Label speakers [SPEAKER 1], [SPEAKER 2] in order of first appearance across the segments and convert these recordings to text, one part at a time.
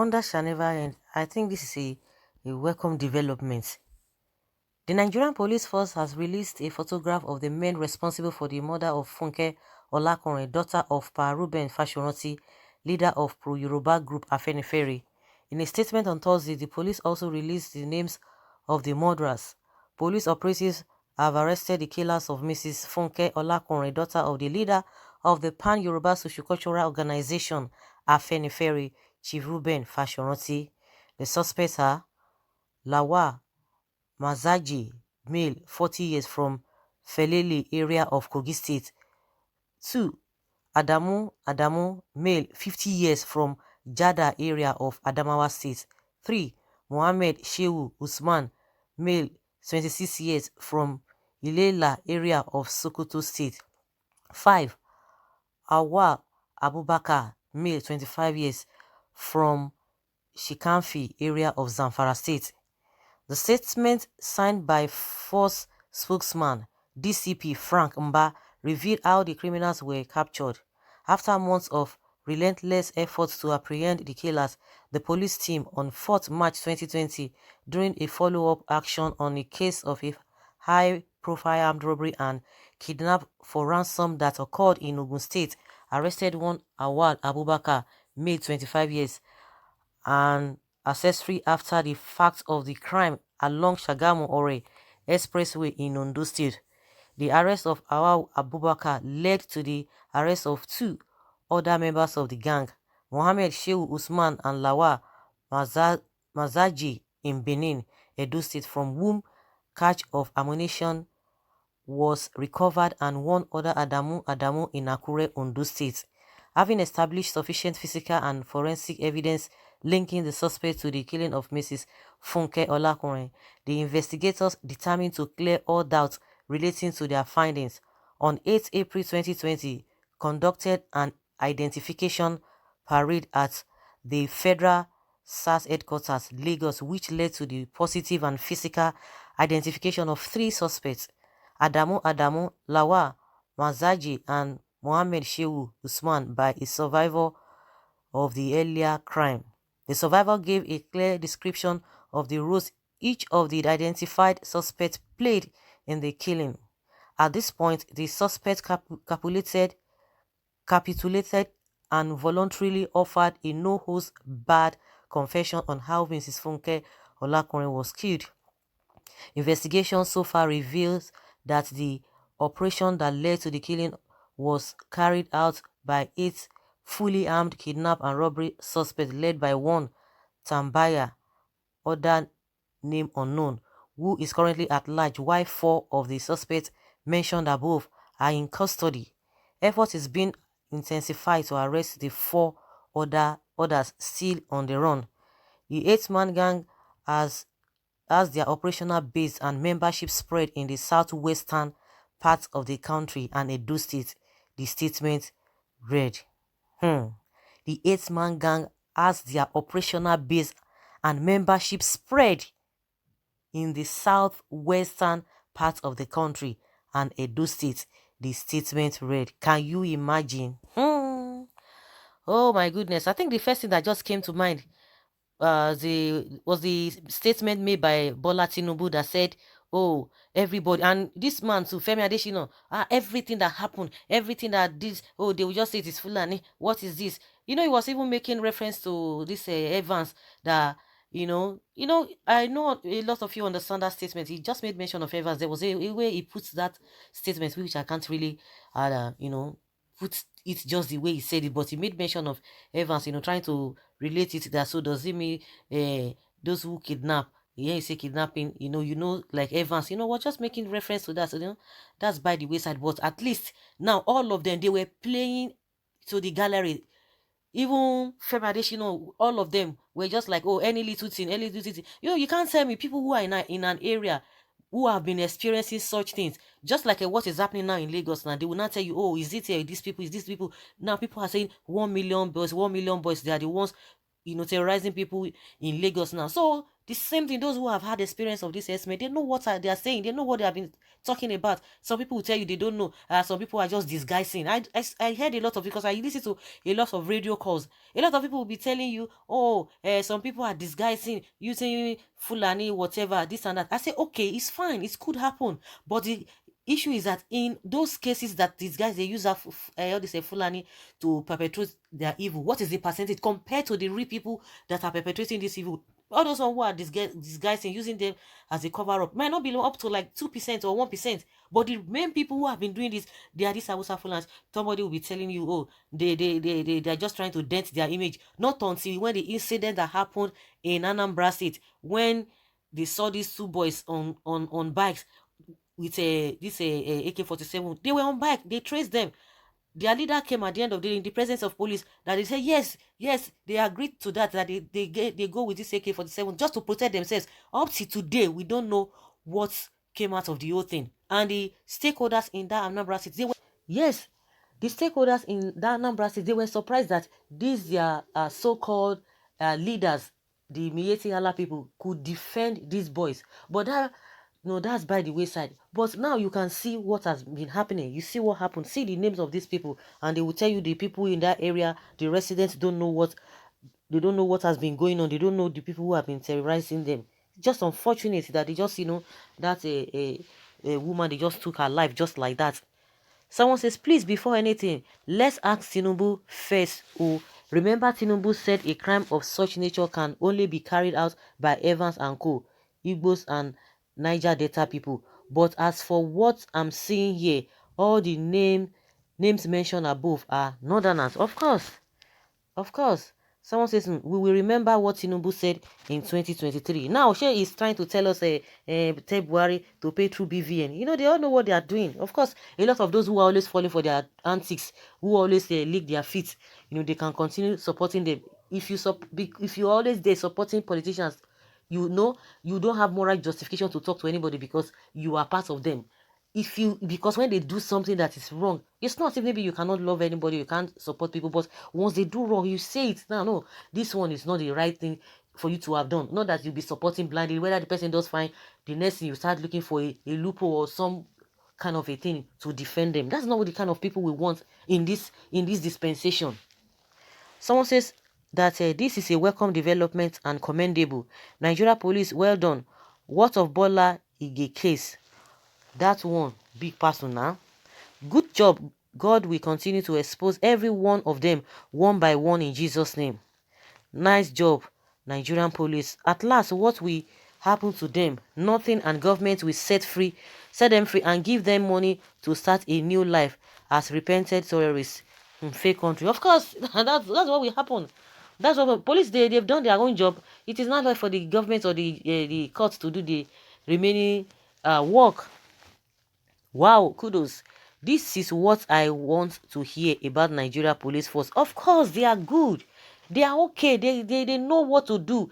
[SPEAKER 1] Wonder shall never end. I think this is a welcome development. The Nigerian police force has released a photograph of the men responsible for the murder of Funke Olakunrin, daughter of Pa Ruben Fashoranti, leader of pro-Yoruba group Afenifere. In a statement on Thursday, the police also released the names of the murderers. Police operatives have arrested the killers of Mrs. Funke Olakunrin, daughter of the leader of the Pan-Yoruba Sociocultural Organization Afenifere, Chief Ruben Fashoranti. The suspects are Lawal Mazaji, male, 40 years, from Felele area of Kogi State. 2. Adamu, male, 50 years, from Jada area of Adamawa State. 3. Mohammed Shehu Usman, male, 26 years, from Ilela area of Sokoto State. 5. Awal Abubakar, male, 25 years, from Shikamfi area of Zamfara State. The statement, signed by Force spokesman DCP Frank Mba, revealed how the criminals were captured. After months of relentless efforts to apprehend the killers, the police team on 4th March 2020, during a follow-up action on a case of a high-profile armed robbery and kidnap for ransom that occurred in Ogun State, arrested one Awal Abubakar, male, 25 years, and accessory after the fact of the crime along Shagamu-Ore Expressway in Ondo State. The arrest of Awal Abubakar led to the arrest of 2 other members of the gang, Mohammed Shehu Usman and Lawal Mazaji, in Benin, Edo State, from whom cache of ammunition was recovered, and one other Adamu in Akure, Ondo State. Having established sufficient physical and forensic evidence linking the suspect to the killing of Mrs. Funke Olakunrin, the investigators determined to clear all doubts relating to their findings. On 8 April 2020, conducted an identification parade at the Federal SARS headquarters, Lagos, which led to the positive and physical identification of 3 suspects, Adamu, Lawal Mazaji, and Mohammed Shehu Usman, by a survivor of the earlier crime. The survivor gave a clear description of the roles each of the identified suspects played in the killing. At this point, the suspect capitulated and voluntarily offered a no-holds-barred confession on how Mrs. Funke Olakunrin was killed. Investigation so far reveals that the operation that led to the killing was carried out by 8 fully armed kidnap and robbery suspects led by one Tambaya, other name unknown, who is currently at large, while 4 of the suspects mentioned above are in custody. Effort is being intensified to arrest the 4 others still on the run. The 8-man gang has their operational base and membership spread in the southwestern parts of the country and Edo State, the statement read. The 8-man gang has their operational base and membership spread in the southwestern part of the country and Edo State, the statement read. Can you imagine? Oh my goodness. I think the first thing that just came to mind the statement made by Bola Tinubu that said, oh, everybody, and this man too, Femi Adesina, everything that happened, everything that this, oh, they will just say it is Fulani. What is this? He was even making reference to this Evans that, I know a lot of you understand that statement. He just made mention of Evans. There was a way he puts that statement, which I can't really, put it just the way he said it, but he made mention of Evans, trying to relate it to that. So does it mean those who kidnap? Yeah, you say kidnapping, like Evans, we're just making reference to that. So, that's by the wayside. But at least now all of them, they were playing to the gallery. Even Femi, all of them were just like, oh, any little thing, any little thing. You can't tell me people who are in an area who have been experiencing such things, just like what is happening now in Lagos now. They will not tell you, oh, is it these people, is these people? Now people are saying 1 million boys, 1 million boys. They are the ones, terrorizing people in Lagos now. So The same thing, those who have had experience of this estimate, they know what they are saying. They know what they have been talking about. Some people will tell you they don't know. Some people are just disguising. I heard a lot of, because I listen to a lot of radio calls. A lot of people will be telling you, oh, some people are disguising, using Fulani, whatever, this and that. I say, okay, it's fine. It could happen. But the issue is that in those cases that these guys, they use all this Fulani to perpetrate their evil, what is the percentage compared to the real people that are perpetrating this evil? All those who are disguising, using them as a cover up, might not be up to like 2% or 1%. But the main people who have been doing this, they are these Hausa Fulans. Somebody will be telling you, oh, they're just trying to dent their image. Not until when the incident that happened in Anambra State, when they saw these two boys on bikes with a AK-47. They were on bike. They traced them. Their leader came at the end of the day in the presence of police, that they said yes, they agreed to that they go with this AK-47 just to protect themselves. Up to today, we don't know what came out of the whole thing. And the stakeholders in that Anambra State, yes, the stakeholders in that Anambra State, they were surprised that these their so-called leaders, the Miyetti Allah people, could defend these boys. But that, no, that's by the wayside. But now you can see what has been happening. You see what happened. See the names of these people, and they will tell you the people in that area, the residents don't know what has been going on. They don't know the people who have been terrorizing them. Just unfortunate that they just, that a woman, they just took her life just like that. Someone says, please, before anything, let's ask Tinubu first. Oh, remember Tinubu said a crime of such nature can only be carried out by Evans and Co., Igbos and Niger Delta people. But as for what I'm seeing here, all the names mentioned above are northerners. Of course. Of course. Someone says, we will remember what Tinubu said in 2023. Now, she is trying to tell us February to pay through BVN. They all know what they are doing. Of course, a lot of those who are always falling for their antics, who always lick their feet, they can continue supporting them. If you always there supporting politicians, you don't have moral justification to talk to anybody because you are part of them. Because when they do something that is wrong, it's not even maybe you cannot love anybody, you can't support people, but once they do wrong, you say it. No, this one is not the right thing for you to have done. Not that you'll be supporting blindly, whether the person does fine, the next thing you start looking for a loophole or some kind of a thing to defend them. That's not what the kind of people we want in this dispensation. Someone says that this is a welcome development and commendable. Nigeria police, well done. What of Bola Ige case? That one, big person now. Good job. God will continue to expose every one of them one by one in Jesus' name. Nice job, Nigerian police. At last, what will happen to them? Nothing, and government will set them free and give them money to start a new life as repented terrorists in fake country. Of course, that's what will happen. That's what police, they've done their own job. It is not like for the government or the courts to do the remaining work. Wow, kudos. This is what I want to hear about Nigeria Police Force. Of course, they are good. They are okay. They know what to do.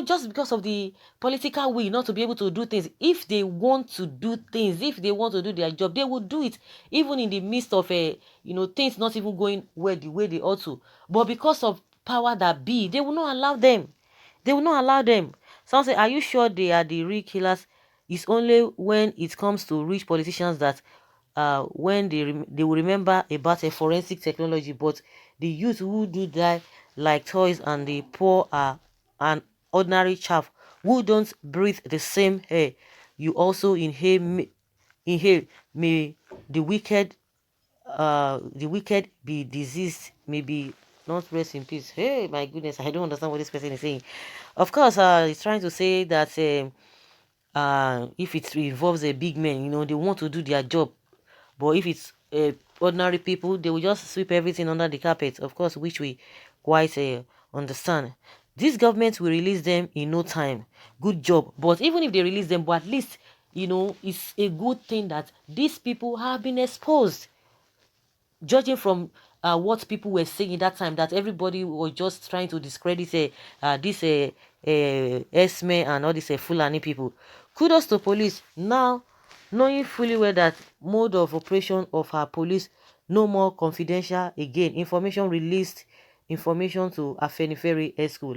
[SPEAKER 1] Just because of the political will not to be able to do things. If they want to do things, if they want to do their job, they will do it. Even in the midst of things not even going well the way they ought to. But because of power that be, they will not allow them. They will not allow them. Some say, are you sure they are the real killers? It's only when it comes to rich politicians that when they will remember about a forensic technology, but the youth who do die like toys and the poor are an ordinary chaff who don't breathe the same air you also inhale. May the wicked be diseased, maybe not rest in peace. Hey, my goodness, I don't understand what this person is saying. Of course, he's trying to say that if it involves a big man, they want to do their job. But if it's ordinary people, they will just sweep everything under the carpet, of course, which we quite understand. This government will release them in no time. Good job. But even if they release them, but at least, it's a good thing that these people have been exposed. Judging from what people were saying that time, that everybody was just trying to discredit this Esme and all these Fulani people. Kudos to police. Now, knowing fully well that mode of operation of our police no more confidential again. Information released, information to Afenifere School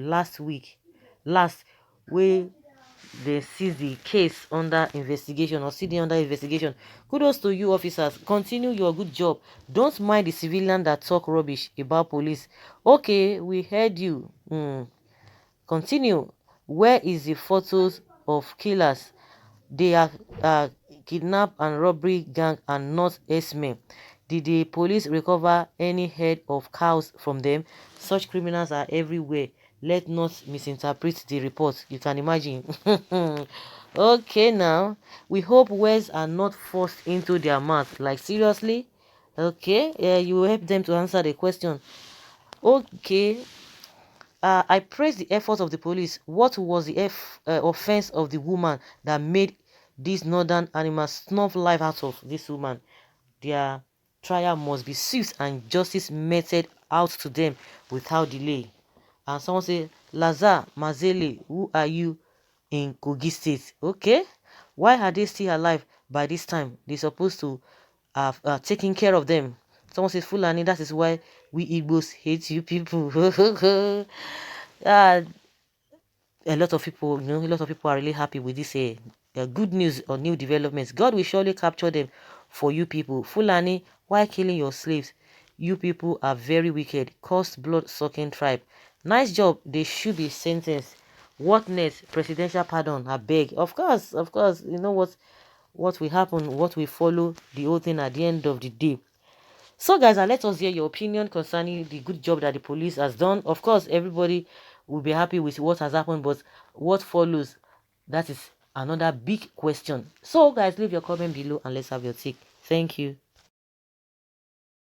[SPEAKER 1] last wey they seize the case under investigation or see the under investigation. Kudos to you, officers. Continue your good job. Don't mind the civilian that talk rubbish about police. Okay, we heard you. Continue. Where is the photos of killers? They are kidnap and robbery gang and not S-men. Did the police recover any head of cows from them? Such criminals are everywhere. Let not misinterpret the report. You can imagine. Okay, now we hope words are not forced into their mouth. Like, seriously? Okay, you will help them to answer the question. Okay, I praise the efforts of the police. What was the offense of the woman that made these northern animals snuff life out of this woman? Their trial must be swift and justice meted out to them without delay. And someone say, Lazar Mazele, who are you in Kogi State? Okay, why are they still alive by this time? They're supposed to have taken care of them. Someone says, Fulani, that is why we Igbos hate you people. uh, a lot of people, a lot of people are really happy with this good news or new developments. God will surely capture them for you people. Fulani, why killing your slaves? You people are very wicked, cursed, blood-sucking tribe. Nice job. They should be sentenced. What next? Presidential pardon, I beg. Of course, of course. You know what will happen, what will follow the whole thing at the end of the day. So guys, let us hear your opinion concerning the good job that the police has done. Of course, everybody will be happy with what has happened, but what follows, that is another big question. So guys, leave your comment below and let's have your take. Thank you.